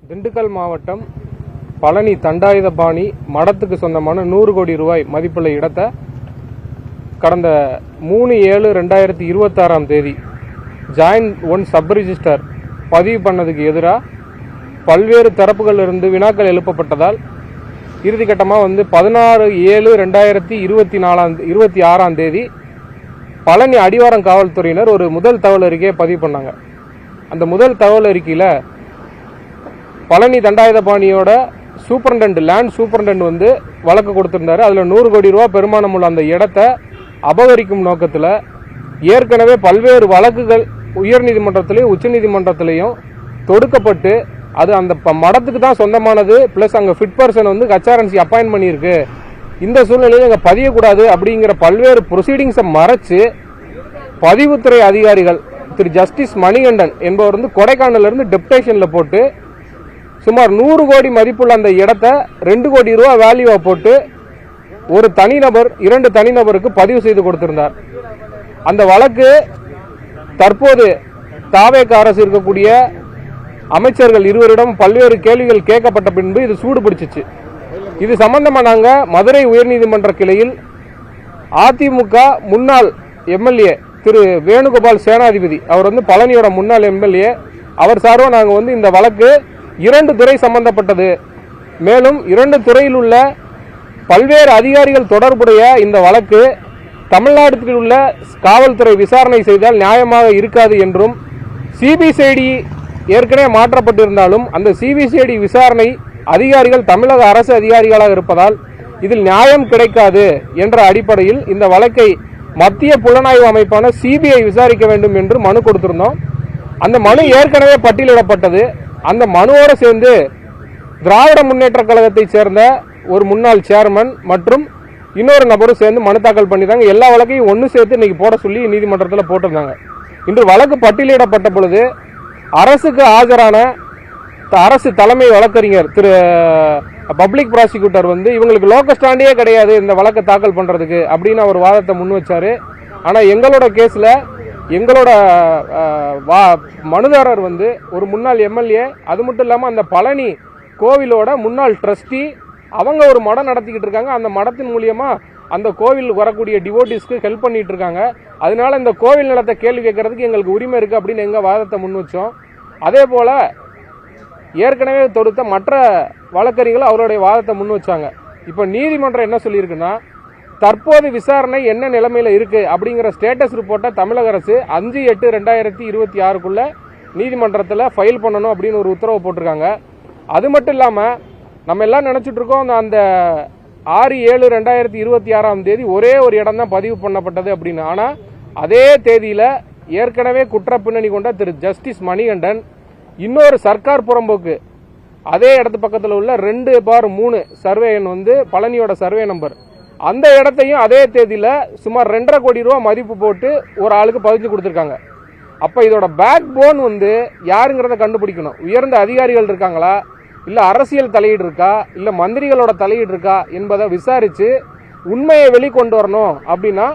திண்டுக்கல் மாவட்டம் பழனி தண்டாயுதபாணி மடத்துக்கு சொந்தமான 100 கோடி ரூபாய் மதிப்புள்ள இடத்தை கடந்த 3/7/2026 ஜாயின்ட் 1 சப் ரிஜிஸ்டர் பதிவு பண்ணதுக்கு எதிராக பல்வேறு தரப்புகளிலிருந்து வினாக்கள் எழுப்பப்பட்டதால் இறுதிக்கட்டமாக 16/7/2026 பழனி அடிவாரம் காவல்துறையினர் ஒரு முதல் தகவல் அறிக்கையை பதிவு பண்ணாங்க. அந்த முதல் தகவல் அறிக்கையில் பழனி தண்டாயுதபாணியோட லேண்ட் சூப்பரண்டன்ட் வழக்கு கொடுத்திருந்தாரு. அதில் 100 கோடி ரூபா பெருமானம் உள்ள அந்த இடத்தை அபகரிக்கும் நோக்கத்தில் ஏற்கனவே பல்வேறு வழக்குகள் உயர்நீதிமன்றத்திலையும் உச்சநீதிமன்றத்திலையும் தொடுக்கப்பட்டு அது அந்த மடத்துக்கு தான் சொந்தமானது. பிளஸ் அங்கே ஃபிட் பர்சன் ஹெச்ஆர்என்சி அப்பாயின்ட் பண்ணியிருக்கு. இந்த சூழ்நிலையில் இங்கே பதியக்கூடாது அப்படிங்கிற பல்வேறு ப்ரொசீடிங்ஸை மறைச்சு பதிவுத்துறை அதிகாரிகள் திரு ஜஸ்டிஸ் மணிகண்டன் என்பவர் கொடைக்கானலிருந்து டெப்டேஷனில் போட்டு சுமார் 100 கோடி மதிப்புள்ள அந்த இடத்தை 2 கோடி ரூபா வேல்யூவா போட்டு ஒரு தனிநபர் 2 தனிநபருக்கு பதிவு செய்து கொடுத்திருந்தார். அந்த வழக்கு தற்போது தாவேக அரசு இருக்கக்கூடிய அமைச்சர்கள் இருவரிடம் பல்வேறு கேள்விகள் கேட்கப்பட்ட பின்பு இது சூடு பிடிச்சிச்சு. இது சம்பந்தமா நாங்க மதுரை உயர்நீதிமன்ற கிளையில் அதிமுக முன்னாள் எம்எல்ஏ திரு வேணுகோபால் சேனாதிபதி அவர் பழனியோட முன்னாள் எம்எல்ஏ அவர் சார்பாக நாங்கள் இந்த வழக்கு 2 துறை சம்பந்தப்பட்டது. மேலும் 2 துறையில் உள்ள பல்வேறு அதிகாரிகள் தொடர்புடைய இந்த வழக்கு தமிழ்நாட்டில் உள்ள காவல்துறை விசாரணை செய்தால் நியாயமாக இருக்காது என்றும் சிபிசிஐடி ஏற்கனவே மாற்றப்பட்டிருந்தாலும் அந்த சிபிசிஐடி விசாரணை அதிகாரிகள் தமிழக அரசு அதிகாரிகளாக இருப்பதால் இதில் நியாயம் கிடைக்காது என்ற அடிப்படையில் இந்த வழக்கை மத்திய புலனாய்வு அமைப்பான சிபிஐ விசாரிக்க வேண்டும் என்று மனு கொடுத்திருந்தோம். அந்த மனு ஏற்கனவே பட்டியலிடப்பட்டது. அந்த மனுவோடு சேர்ந்து திராவிட முன்னேற்ற கழகத்தை சேர்ந்த ஒரு முன்னாள் சேர்மன் மற்றும் இன்னொரு நபரும் சேர்ந்து மனு தாக்கல் பண்ணிட்டாங்க. எல்லா வழக்கையும் ஒன்று சேர்த்து இன்னைக்கு போட சொல்லி நீதிமன்றத்தில் போட்டிருந்தாங்க. இன்று வழக்கு பட்டியலிடப்பட்ட பொழுது அரசுக்கு ஆஜரான அரசு தலைமை வழக்கறிஞர் திரு பப்ளிக் ப்ராசிக்யூட்டர் இவங்களுக்கு லோக்கல் ஸ்டாண்டே கிடையாது இந்த வழக்கை தாக்கல் பண்றதுக்கு அப்படின்னு அவர் வாதத்தை முன் வச்சாரு. ஆனா எங்களோட கேஸ்ல எங்களோட மனுதாரர் ஒரு முன்னாள் எம்எல்ஏ, அது மட்டும் இல்லாமல் அந்த பழனி கோவிலோட முன்னாள் ட்ரஸ்டி, அவங்க ஒரு மடம் நடத்திக்கிட்டு இருக்காங்க. அந்த மடத்தின் மூலியமா அந்த கோவில் வரக்கூடிய டிவோட்டிஸ்க்கு ஹெல்ப் பண்ணிட்டு இருக்காங்க. அதனால இந்த கோவில் நிலத்தை கேள்வி கேட்கறதுக்கு எங்களுக்கு உரிமை இருக்கு அப்படின்னு எங்க வாதத்தை முன் வச்சோம். அதே போல ஏற்கனவே தொடுத்த மற்ற வழக்கறிஞர்கள் அவருடைய வாதத்தை முன் வச்சாங்க. இப்போ நீதிமன்றம் என்ன சொல்லியிருக்குன்னா, தற்போது விசாரணை என்ன நிலைமையில இருக்கு அப்படிங்கிற ஸ்டேட்டஸ் ரிப்போர்ட்டை தமிழக அரசு 5/8/2026 நீதிமன்றத்தில் ஃபைல் பண்ணணும் அப்படின்னு ஒரு உத்தரவு போட்டிருக்காங்க. அது மட்டும் இல்லாம நம்ம எல்லாம் நினைச்சிட்டு இருக்கோம் அந்த 6/7/2026 ஒரே ஒரு இடம் தான் பதிவு பண்ணப்பட்டது அப்படின்னு. ஆனா அதே தேதியில ஏற்கனவே குற்ற பின்னணி கொண்ட திரு ஜஸ்டிஸ் மணிகண்டன் இன்னொரு சர்க்கார் புறம்போக்கு அதே இடத்து பக்கத்தில் உள்ள 2/3 சர்வே எண் பழனியோட சர்வே நம்பர் அந்த இடத்தையும் அதே தேதியில சுமார் 2.5 கோடி ரூபா மதிப்பு போட்டு ஒரு ஆளுக்கு பதிஞ்சு கொடுத்திருக்காங்க. அப்ப இதோட பேக் போன் யாருங்கிறத கண்டுபிடிக்கணும். உயர்ந்த அதிகாரிகள் இருக்காங்களா, இல்ல அரசியல் தலையீடு இருக்கா, இல்ல மந்திரிகளோட தலையீடு இருக்கா என்பதை விசாரிச்சு உண்மையை வெளிக்கொண்டு வரணும். அப்படின்னா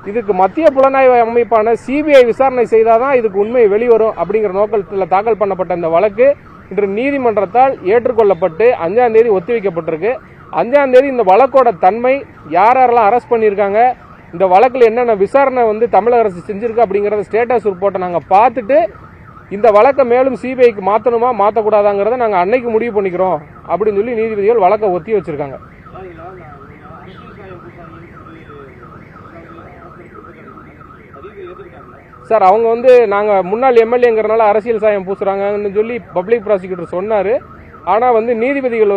இதுக்கு மத்திய புலனாய்வு அமைப்பான சிபிஐ விசாரணை செய்தாதான் இதுக்கு உண்மை வெளிவரும் அப்படிங்கிற நோக்கத்தில் தாக்கல் பண்ணப்பட்ட இந்த வழக்கு இன்று நீதிமன்றத்தால் ஏற்றுக்கொள்ளப்பட்டு 5ஆம் தேதி ஒத்திவைக்கப்பட்டிருக்கு. 5ஆம் தேதி இந்த வழக்கோட தன்மை, யாரெல்லாம் அரெஸ்ட் பண்ணியிருக்காங்க, இந்த வழக்கில் என்னென்ன விசாரணை தமிழக அரசு செஞ்சிருக்கு அப்படிங்கறத ஸ்டேட்டஸ் ரிப்போர்ட்டை நாங்கள் பார்த்துட்டு இந்த வழக்கை மேலும் சிபிஐக்கு மாற்றணுமா மாற்றக்கூடாதாங்கிறத நாங்கள் அன்னைக்கு முடிவு பண்ணிக்கிறோம் அப்படின்னு சொல்லி நீதிபதிகள் வழக்கை ஒத்தி வச்சிருக்காங்க. சார் அவங்க நாங்கள் முன்னாள் எம்எல்ஏங்கிறனால அரசியல் சாயம் பூசுறாங்கன்னு சொல்லி பப்ளிக் ப்ராசிக்யூட்டர் சொன்னார். ஆனால் நீதிபதிகள்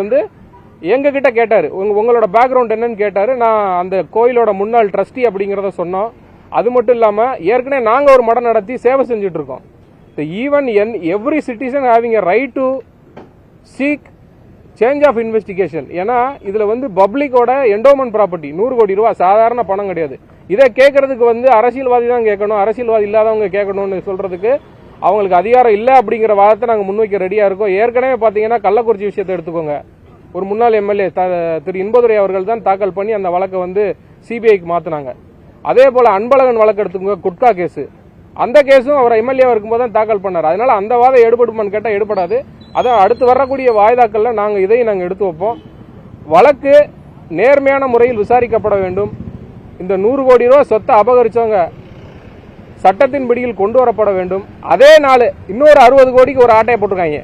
எங்ககிட்ட கேட்டார், உங்களோட பேக்ரவுண்ட் என்னன்னு கேட்டார். நான் அந்த கோயிலோட முன்னாள் ட்ரஸ்டி அப்படிங்கிறத சொன்னோம். அது மட்டும் இல்லாமல் ஏற்கனவே நாங்கள் ஒரு மடம் நடத்தி சேவை செஞ்சுட்டு இருக்கோம். Even every citizen having a right to seek change of investigation. ஏன்னா இதில் பப்ளிக்கோட என்டோமெண்ட் ப்ராப்பர்ட்டி 100 கோடி ரூபா சாதாரண பணம் கிடையாது. இதை கேட்கறதுக்கு அரசியல்வாதி தான் கேட்கணும், அரசியல்வாதி இல்லாதவங்க கேட்கணும்னு சொல்றதுக்கு அவங்களுக்கு அதிகாரம் இல்லை அப்படிங்கிற வாதத்தை நாங்கள் முன்வைக்க ரெடியா இருக்கோம். ஏற்கனவே பார்த்தீங்கன்னா கள்ளக்குறிச்சி விஷயத்தை எடுத்துக்கோங்க. ஒரு முன்னாள் எம்எல்ஏ திரு இன்பதுரை அவர்கள் தான் தாக்கல் பண்ணி அந்த வழக்கை சிபிஐக்கு மாத்தினாங்க. அதே போல அன்பழகன் வழக்கு எடுத்துக்கோங்க, குட்கா கேஸ், அந்த கேஸும் அவர் எம்எல்ஏ இருக்கும்போது தான் தாக்கல் பண்ணார். அதனால அந்த வாதம் எடுபடுமான்னு கேட்டால் எடுபடாது. அதான் அடுத்து வரக்கூடிய வாய்தாக்கள்ல நாங்கள் இதையும் நாங்கள் எடுத்து வைப்போம். வழக்கு நேர்மையான முறையில் விசாரிக்கப்பட வேண்டும். இந்த 100 கோடி ரூபாய் சொத்தை அபகரிச்சவங்க சட்டத்தின் பிடியில் கொண்டு வரப்பட வேண்டும். அதே நாள் இன்னொரு 60 கோடிக்கு ஒரு ஆட்டையை போட்டிருக்காங்க,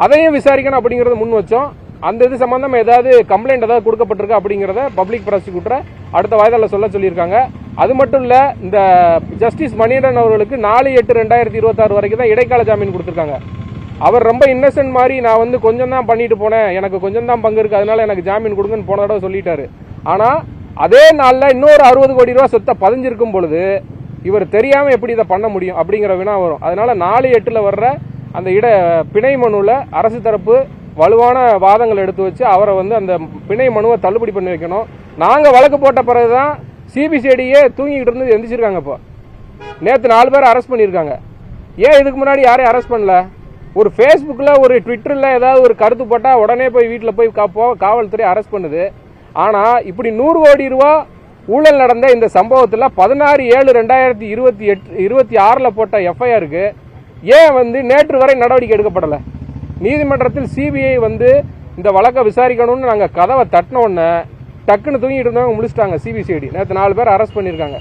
அதையும் விசாரிக்கணும் அப்படிங்கறத முன் வச்சோம். அந்த இது சம்பந்தமா ஏதாவது கம்ப்ளைண்ட் ஏதாவது கொடுக்கப்பட்டிருக்கு அப்படிங்கறத பப்ளிக் ப்ராசிக்யூட்டரை அடுத்த வாய்தால சொல்ல சொல்லியிருக்காங்க. அது மட்டும் இல்ல, இந்த ஜஸ்டிஸ் மணிகண்டன் அவர்களுக்கு 4/8/2026 வரைக்கும் தான் இடைக்கால ஜாமீன் கொடுத்திருக்காங்க. அவர் ரொம்ப இன்னசென்ட் மாதிரி நான் வந்து கொஞ்சம் தான் பண்ணிட்டு போனேன், எனக்கு கொஞ்சம் தான் பங்கு இருக்கு, அதனால எனக்கு ஜாமீன் கொடுங்கன்னு போன தடவை சொல்லிட்டாரு. ஆனா அதே நாள்ல இன்னொரு 60 கோடி ரூபாய் சொத்தை பதிஞ்சிருக்கும் பொழுது இவர் தெரியாம எப்படி இதை பண்ண முடியும் அப்படிங்கிற வினா வரும். அதனால 4/8 வர்ற அந்த பிணை மனுவில் அரசு தரப்பு வலுவான வாதங்கள் எடுத்து வச்சு அவரை வந்து அந்த பிணை மனுவை தள்ளுபடி பண்ணி வைக்கணும். நாங்க வழக்கு போட்ட பிறகுதான் சிபிசிஐடியே தூங்கிக்கிட்டு இருந்து எந்திரிச்சிருக்காங்க. இப்போ நேற்று 4 பேர் அரெஸ்ட் பண்ணியிருக்காங்க. ஏன் இதுக்கு முன்னாடி யாரையும் அரெஸ்ட் பண்ணல? ஒரு ஃபேஸ்புக்கில் ஒரு ட்விட்டரில் ஏதாவது ஒரு கருத்து போட்டால் உடனே போய் வீட்டில் போய் காவல்துறை அரெஸ்ட் பண்ணுது. ஆனால் இப்படி 100 கோடி ரூபா ஊழல் நடந்த இந்த சம்பவத்தில் 16/7/2026 போட்ட எஃப்ஐஆருக்கு ஏன் வந்து நேற்று வரை நடவடிக்கை எடுக்கப்படலை? நீதிமன்றத்தில் சிபிஐ வந்து இந்த வழக்கை விசாரிக்கணும்னு நாங்கள் கதவை தட்டின உடனே டக்குன்னு தூங்கிட்டு இருந்தவங்க முடிச்சிட்டாங்க. சிபிசிஐடி நேற்று 4 பேர் அரெஸ்ட் பண்ணியிருக்காங்க.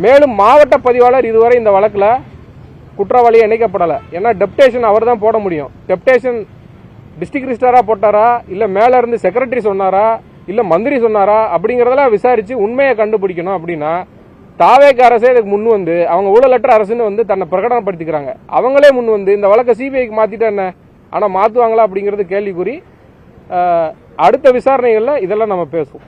மேலும் மாவட்ட பதிவாளர் இதுவரை இந்த வழக்கில் குற்றவாளியை இணைக்கப்படலை. ஏன்னா டெப்டேஷன் அவர் தான் போட முடியும். டெப்டேஷன் டிஸ்ட்ரிக்ட் ரிஜிஸ்ட்ராரா போட்டாரா, இல்லை மேலே இருந்து செக்ரட்டரி சொன்னாரா, இல்லை மந்திரி சொன்னாரா அப்படிங்கிறதெல்லாம் விசாரித்து உண்மையை கண்டுபிடிக்கணும். அப்படின்னா தாவேக அரசே இதுக்கு முன் வந்து அவங்க ஊழலற்ற அரசுன்னு வந்து தன்னை பிரகடனப்படுத்திக்கிறாங்க. அவங்களே முன் வந்து இந்த வழக்கை சிபிஐக்கு மாற்றிட்டா என்ன, ஆனால் மாற்றுவாங்களா அப்படிங்கிறது கேள்விக்குறி. அடுத்த விசாரணைகளில் இதெல்லாம் நம்ம பேசுவோம்.